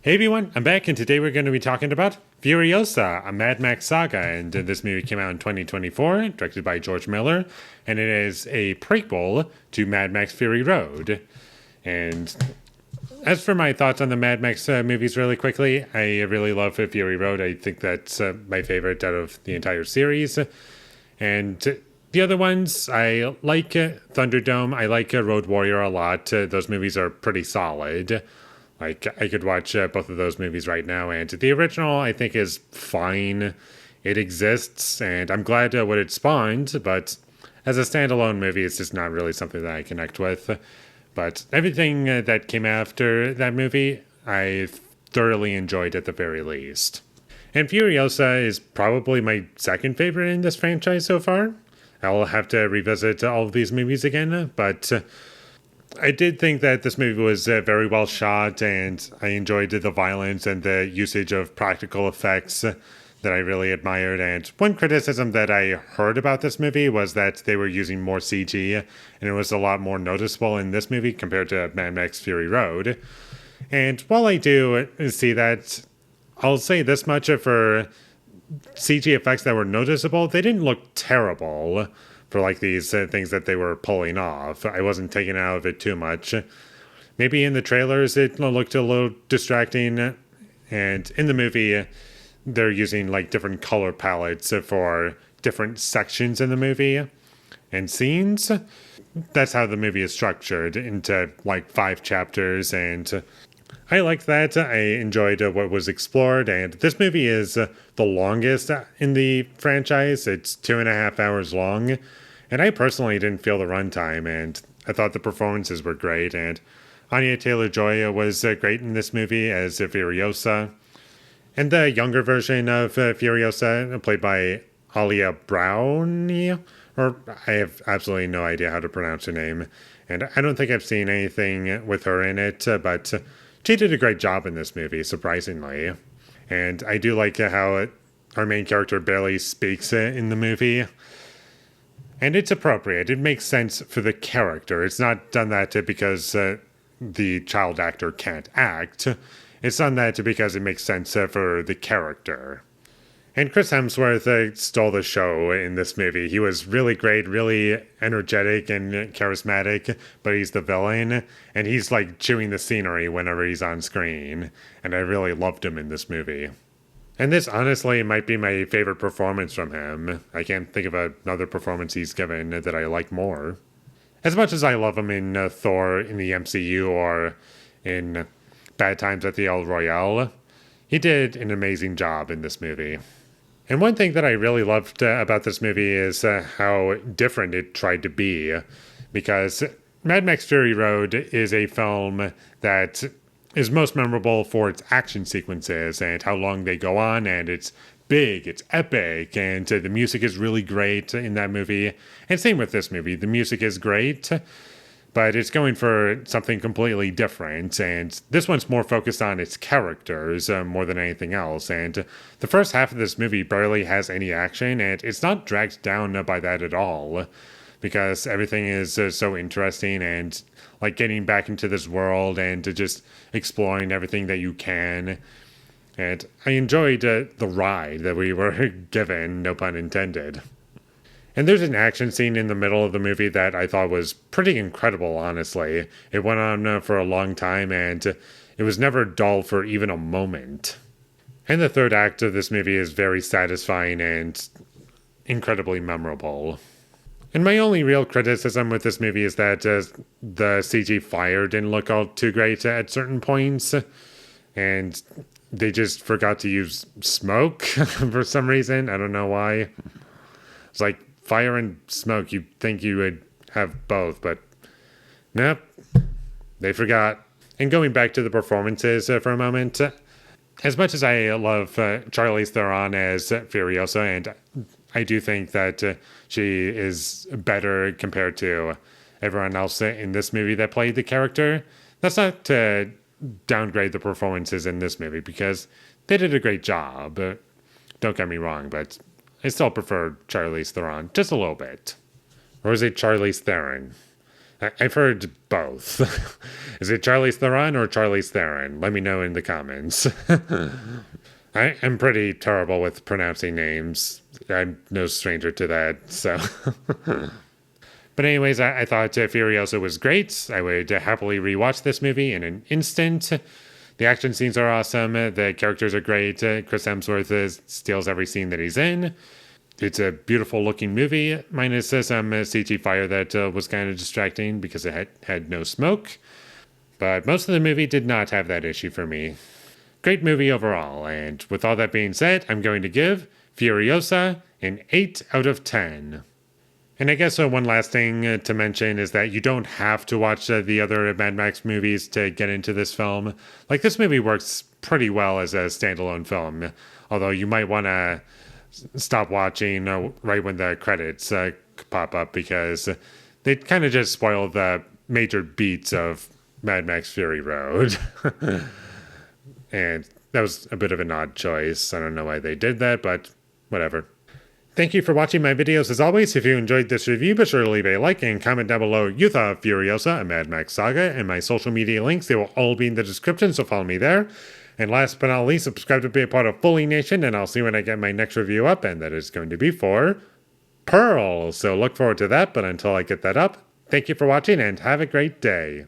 Hey everyone, I'm back, and today we're going to be talking about Furiosa, a Mad Max saga. And this movie came out in 2024, directed by George Miller, and it is a prequel to Mad Max Fury Road. And as for my thoughts on the Mad Max movies, really quickly, I really love Fury Road. I think that's my favorite out of the entire series. And the other ones, I like Thunderdome, I like Road Warrior a lot. Those movies are pretty solid. Like, I could watch both of those movies right now, and the original, I think, is fine. It exists, and I'm glad what it spawned, but as a standalone movie, it's just not really something that I connect with. But everything that came after that movie, I thoroughly enjoyed at the very least. And Furiosa is probably my second favorite in this franchise so far. I'll have to revisit all of these movies again, but I did think that this movie was very well shot, and I enjoyed the violence and the usage of practical effects that I really admired. And one criticism that I heard about this movie was that they were using more CG, and it was a lot more noticeable in this movie compared to Mad Max Fury Road. And while I do see that, I'll say this much for CG effects that were noticeable, they didn't look terrible for like these things that they were pulling off. I wasn't taken out of it too much. Maybe in the trailers it looked a little distracting, and in the movie they're using like different color palettes for different sections in the movie and scenes. That's how the movie is structured into like 5 chapters, and I liked that. I enjoyed what was explored, and this movie is the longest in the franchise. It's 2.5 hours long, and I personally didn't feel the runtime, and I thought the performances were great, and Anya Taylor-Joy was great in this movie as Furiosa. And the younger version of Furiosa, played by Alia Brownie, or I have absolutely no idea how to pronounce her name, and I don't think I've seen anything with her in it, but she did a great job in this movie, surprisingly. And I do like how our main character barely speaks in the movie. And it's appropriate. It makes sense for the character. It's not done that because the child actor can't act. It's done that because it makes sense for the character. And Chris Hemsworth stole the show in this movie. He was really great, really energetic and charismatic, but he's the villain, and he's like chewing the scenery whenever he's on screen. And I really loved him in this movie. And this honestly might be my favorite performance from him. I can't think of another performance he's given that I like more. As much as I love him in Thor in the MCU or in Bad Times at the El Royale, he did an amazing job in this movie. And one thing that I really loved about this movie is how different it tried to be, because Mad Max Fury Road is a film that is most memorable for its action sequences and how long they go on, and it's big, it's epic, and the music is really great in that movie. And same with this movie, the music is great, but it's going for something completely different, and this one's more focused on its characters more than anything else. And the first half of this movie barely has any action, and it's not dragged down by that at all, because everything is so interesting, and like getting back into this world and just exploring everything that you can. And I enjoyed the ride that we were given, no pun intended. And there's an action scene in the middle of the movie that I thought was pretty incredible, honestly. It went on for a long time, and it was never dull for even a moment. And the third act of this movie is very satisfying and incredibly memorable. And my only real criticism with this movie is that the CG fire didn't look all too great at certain points, and they just forgot to use smoke for some reason. I don't know why. It's like fire and smoke. You'd think you would have both, but nope, they forgot. And going back to the performances for a moment, as much as I love Charlize Theron as Furiosa, and I do think that she is better compared to everyone else in this movie that played the character, that's not to downgrade the performances in this movie, because they did a great job. Don't get me wrong, but I still prefer Charlize Theron just a little bit. Or is it Charlize Theron? I've heard both. Is it Charlize Theron or Charlize Theron? Let me know in the comments. I'm pretty terrible with pronouncing names. I'm no stranger to that, so. But anyways, I thought Furiosa was great. I would happily rewatch this movie in an instant. The action scenes are awesome. The characters are great. Chris Hemsworth steals every scene that he's in. It's a beautiful looking movie, minus some CG fire that was kind of distracting because it had no smoke. But most of the movie did not have that issue for me. Great movie overall, and with all that being said, I'm going to give Furiosa an 8 out of 10. And I guess one last thing to mention is that you don't have to watch the other Mad Max movies to get into this film. Like, this movie works pretty well as a standalone film, although you might want to stop watching right when the credits pop up because they kind of just spoil the major beats of Mad Max Fury Road. And that was a bit of an odd choice. I don't know why they did that, but whatever. Thank you for watching my videos as always. If you enjoyed this review, be sure to leave a like and comment down below what you thought of Furiosa, a Mad Max Saga, and my social media links. They will all be in the description, so follow me there. And last but not least, subscribe to be a part of Foley Nation, and I'll see when I get my next review up, and that is going to be for Pearl. So look forward to that, but until I get that up, thank you for watching, and have a great day.